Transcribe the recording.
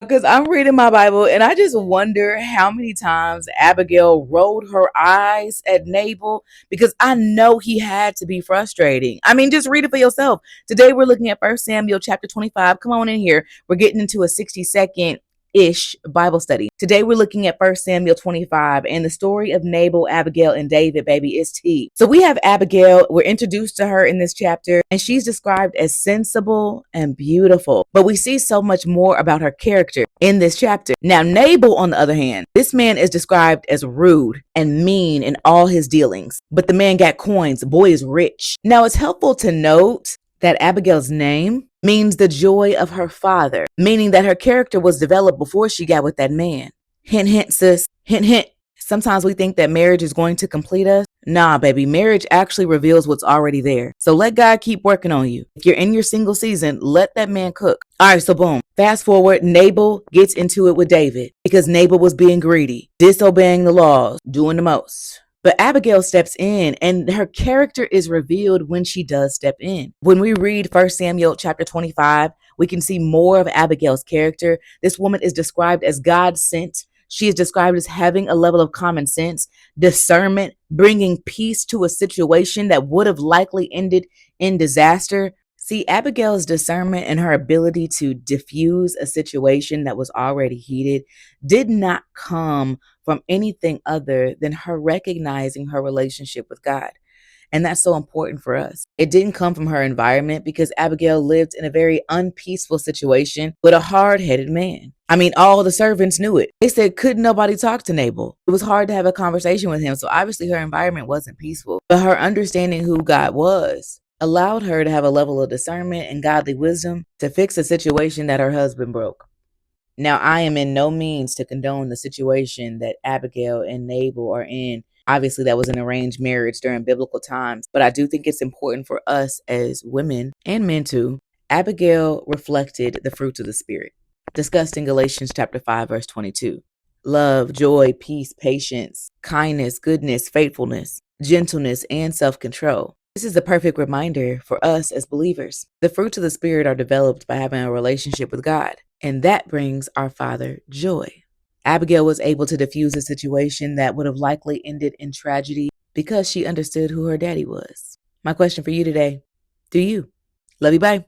Because I'm reading my Bible and I just wonder how many times Abigail rolled her eyes at Nabal, because I know he had to be frustrating. I mean, just read it for yourself. Today we're looking at 1 Samuel chapter 25. Come on in here. We're getting into a 60-second ish Bible study. Today we're looking at 1 Samuel 25, and the story of Nabal, Abigail, and David, baby, is tea. So we have Abigail. We're introduced to her in this chapter, and she's described as sensible and beautiful. But we see so much more about her character in this chapter. Now, Nabal, on the other hand, this man is described as rude and mean in all his dealings. But the man got coins. The boy is rich. Now, it's helpful to note that Abigail's name means the joy of her father, meaning that her character was developed before she got with that man. Hint, hint, sis. Hint, hint. Sometimes we think that marriage is going to complete us. Nah, baby, marriage actually reveals what's already there. So let God keep working on you. If you're in your single season, let that man cook. All right, so boom. Fast forward, Nabal gets into it with David because Nabal was being greedy, disobeying the laws, doing the most. But Abigail steps in, and her character is revealed when she does step in. When we read 1 Samuel chapter 25, we can see more of Abigail's character. This woman is described as God sent. She is described as having a level of common sense, discernment, bringing peace to a situation that would have likely ended in disaster. See, Abigail's discernment and her ability to diffuse a situation that was already heated did not come from anything other than her recognizing her relationship with God. And that's so important for us. It didn't come from her environment, because Abigail lived in a very unpeaceful situation with a hard-headed man. I mean, all the servants knew it. They said, couldn't nobody talk to Nabal? It was hard to have a conversation with him. So obviously her environment wasn't peaceful. But her understanding who God was allowed her to have a level of discernment and godly wisdom to fix a situation that her husband broke. Now, I am in no means to condone the situation that Abigail and Nabal are in. Obviously, that was an arranged marriage during biblical times, but I do think it's important for us as women and men too. Abigail reflected the fruits of the Spirit, discussed in Galatians chapter 5, verse 22. Love, joy, peace, patience, kindness, goodness, faithfulness, gentleness, and self-control. This is a perfect reminder for us as believers. The fruits of the Spirit are developed by having a relationship with God, and that brings our Father joy. Abigail was able to diffuse a situation that would have likely ended in tragedy because she understood who her daddy was. My question for you today: do you? Love you, bye.